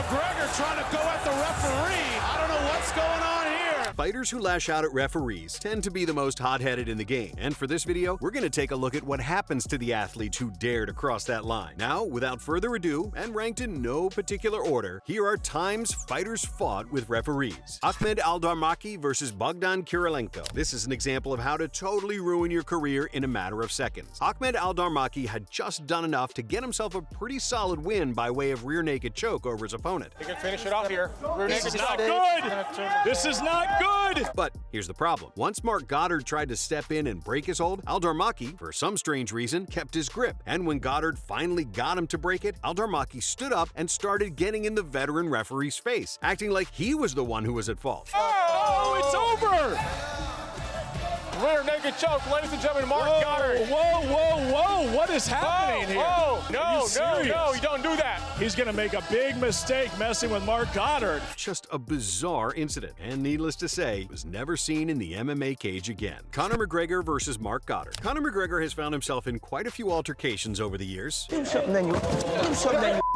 McGregor trying to go at the referee. I don't know what's going on here. Fighters who lash out at referees tend to be the most hot-headed in the game, and for this video, we're going to take a look at what happens to the athletes who dare to cross that line. Now, without further ado, and ranked in no particular order, here are times fighters fought with referees. Ahmed Aldarmaki versus Bogdan Kirilenko. This is an example of how to totally ruin your career in a matter of seconds. Ahmed Aldarmaki had just done enough to get himself a pretty solid win by way of rear naked choke over his opponent. You can finish it off here. This is not good! This is not good! But here's the problem. Once Mark Goddard tried to step in and break his hold, Aldarmaki, for some strange reason, kept his grip. And when Goddard finally got him to break it, Aldarmaki stood up and started getting in the veteran referee's face, acting like he was the one who was at fault. Oh, it's over! Rear naked choke, ladies and gentlemen, Mark Goddard. Whoa, whoa, whoa, what is happening here? No, you don't do that. He's gonna make a big mistake messing with Mark Goddard. Just a bizarre incident, and needless to say, was never seen in the MMA cage again. Conor McGregor versus Mark Goddard. Conor McGregor has found himself in quite a few altercations over the years.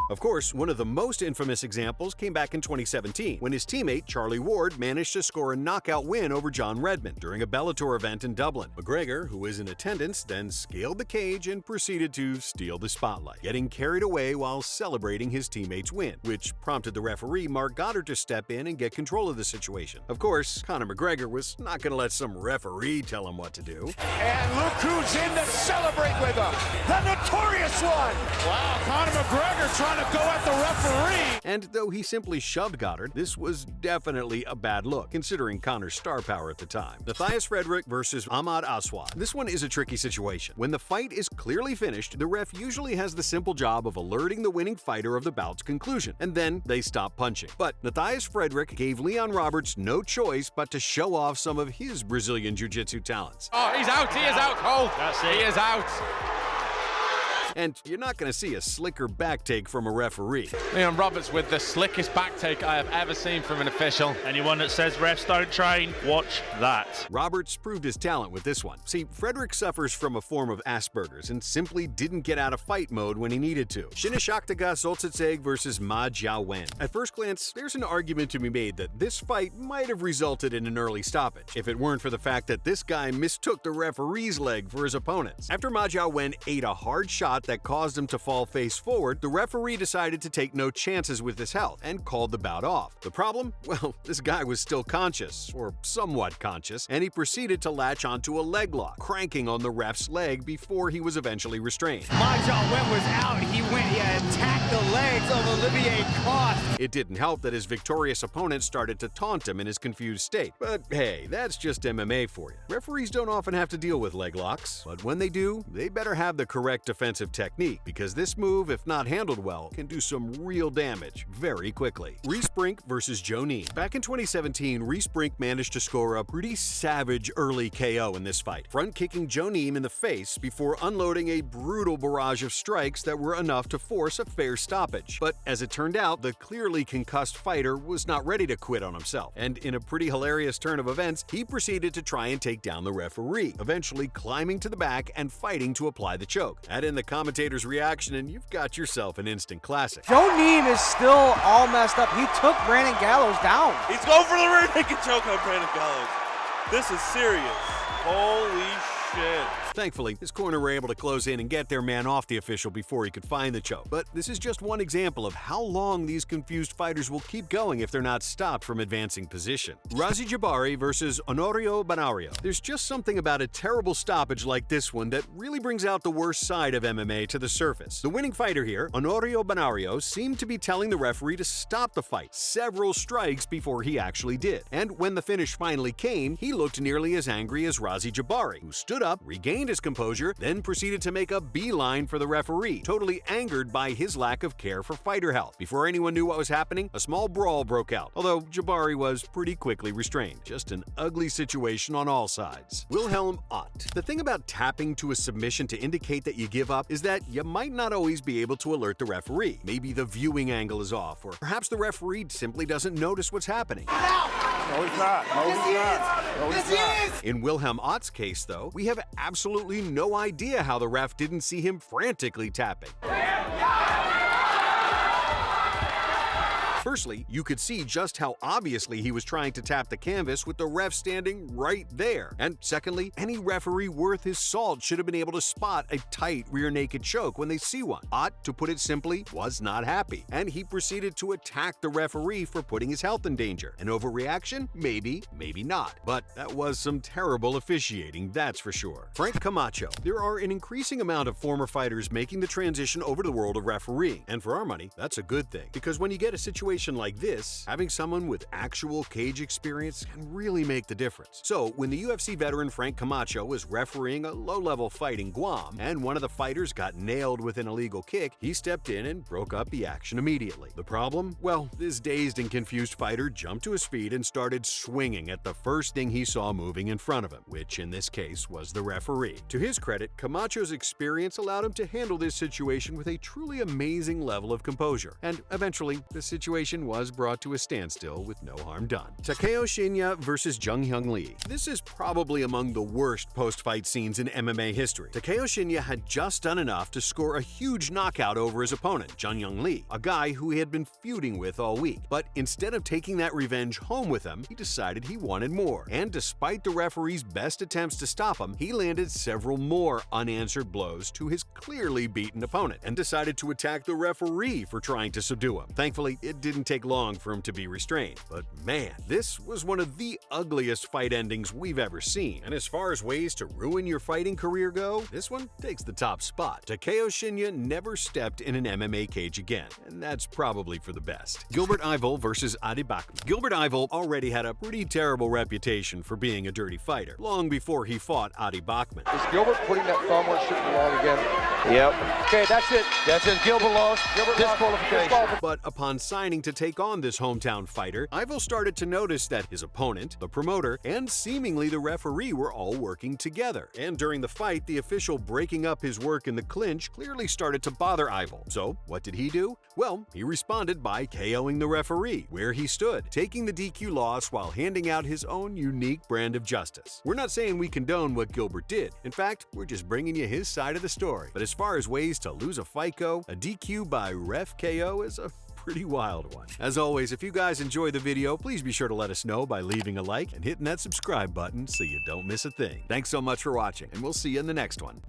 Of course, one of the most infamous examples came back in 2017, when his teammate Charlie Ward managed to score a knockout win over John Redmond during a Bellator event in Dublin. McGregor, who was in attendance, then scaled the cage and proceeded to steal the spotlight, getting carried away while celebrating his teammate's win, which prompted the referee Mark Goddard to step in and get control of the situation. Of course, Conor McGregor was not going to let some referee tell him what to do. And look who's in to celebrate with him. The notorious one. Wow, Conor McGregor trying to go at the referee. And though he simply shoved Goddard, this was definitely a bad look, considering Conor's star power at the time. Matthias Frederick versus Ahmad Aswad. This one is a tricky situation. When the fight is clearly finished, the ref usually has the simple job of alerting the winning fighter of the bout's conclusion, and then they stop punching. But Matthias Frederick gave Leon Roberts no choice but to show off some of his Brazilian jiu-jitsu talents. Oh, he's out. He is out, Cole. That's it. He is out. And you're not going to see a slicker back take from a referee. Leon Roberts with the slickest back take I have ever seen from an official. Anyone that says refs don't train, watch that. Roberts proved his talent with this one. See, Frederick suffers from a form of Asperger's and simply didn't get out of fight mode when he needed to. Shinashaktaga Soltitseg versus Ma Jiawen. At first glance, there's an argument to be made that this fight might have resulted in an early stoppage, if it weren't for the fact that this guy mistook the referee's leg for his opponent's. After Ma Jiawen ate a hard shot that caused him to fall face forward, the referee decided to take no chances with his health and called the bout off. The problem? Well, this guy was still conscious, or somewhat conscious, and he proceeded to latch onto a leg lock, cranking on the ref's leg before he was eventually restrained. Ma Jiawen was out. He attacked the legs of Olivier Coste. It didn't help that his victorious opponent started to taunt him in his confused state. But hey, that's just MMA for you. Referees don't often have to deal with leg locks, but when they do, they better have the correct defensive technique, because this move, if not handled well, can do some real damage very quickly. Reese Brink versus Joe Neem. Back in 2017, Reese Brink managed to score a pretty savage early KO in this fight, front-kicking Joe Neem in the face before unloading a brutal barrage of strikes that were enough to force a fair stoppage. But as it turned out, the clearly concussed fighter was not ready to quit on himself, and in a pretty hilarious turn of events, he proceeded to try and take down the referee, eventually climbing to the back and fighting to apply the choke. Add in the commentator's reaction and you've got yourself an instant classic. Joe Neem is still all messed up. He took Brandon Gallows down. He's going for the rear naked choke on Brandon Gallows. This is serious. Holy shit. Thankfully, his corner were able to close in and get their man off the official before he could find the choke. But this is just one example of how long these confused fighters will keep going if they're not stopped from advancing position. Razi Jabari versus Honorio Banario. There's just something about a terrible stoppage like this one that really brings out the worst side of MMA to the surface. The winning fighter here, Honorio Banario, seemed to be telling the referee to stop the fight several strikes before he actually did. And when the finish finally came, he looked nearly as angry as Razi Jabari, who stood up, regained his composure, then proceeded to make a beeline for the referee, totally angered by his lack of care for fighter health. Before anyone knew what was happening, a small brawl broke out, although Jabari was pretty quickly restrained. Just an ugly situation on all sides. Wilhelm Ott. The thing about tapping to a submission to indicate that you give up is that you might not always be able to alert the referee. Maybe the viewing angle is off, or perhaps the referee simply doesn't notice what's happening. No, he's not. No, he's not. No, he's not. In Wilhelm Ott's case, though, we have absolutely no idea how the ref didn't see him frantically tapping. Firstly, you could see just how obviously he was trying to tap the canvas with the ref standing right there. And secondly, any referee worth his salt should have been able to spot a tight rear naked choke when they see one. Ott, to put it simply, was not happy, and he proceeded to attack the referee for putting his health in danger. An overreaction? Maybe, maybe not. But that was some terrible officiating, that's for sure. Frank Camacho. There are an increasing amount of former fighters making the transition over to the world of refereeing, and for our money, that's a good thing, because when you get a situation like this, having someone with actual cage experience can really make the difference. So, when the UFC veteran Frank Camacho was refereeing a low-level fight in Guam, and one of the fighters got nailed with an illegal kick, he stepped in and broke up the action immediately. The problem? Well, this dazed and confused fighter jumped to his feet and started swinging at the first thing he saw moving in front of him, which in this case was the referee. To his credit, Camacho's experience allowed him to handle this situation with a truly amazing level of composure, and eventually the situation was brought to a standstill with no harm done. Takeo Shinya versus Jung Hyung Lee. This is probably among the worst post-fight scenes in MMA history. Takeo Shinya had just done enough to score a huge knockout over his opponent, Jung Hyung Lee, a guy who he had been feuding with all week. But instead of taking that revenge home with him, he decided he wanted more. And despite the referee's best attempts to stop him, he landed several more unanswered blows to his clearly beaten opponent and decided to attack the referee for trying to subdue him. Thankfully, it didn't take long for him to be restrained. But man, this was one of the ugliest fight endings we've ever seen. And as far as ways to ruin your fighting career go, this one takes the top spot. Takeo Shinya never stepped in an MMA cage again, and that's probably for the best. Gilbert Yvel versus Adi Bachmann. Gilbert Yvel already had a pretty terrible reputation for being a dirty fighter, long before he fought Adi Bachmann. Is Gilbert putting that thumb where it shouldn't belong again? Yep. Okay, that's it. That's it. Gilbert lost. Disqualification. But upon signing to take on this hometown fighter, Yvel started to notice that his opponent, the promoter, and seemingly the referee were all working together. And during the fight, the official breaking up his work in the clinch clearly started to bother Yvel. So what did he do? Well, he responded by KOing the referee where he stood, taking the DQ loss while handing out his own unique brand of justice. We're not saying we condone what Gilbert did. In fact, we're just bringing you his side of the story. But as far as ways to lose a fight go, a DQ by ref KO is a pretty wild one. As always, if you guys enjoy the video, please be sure to let us know by leaving a like and hitting that subscribe button so you don't miss a thing. Thanks so much for watching, and we'll see you in the next one.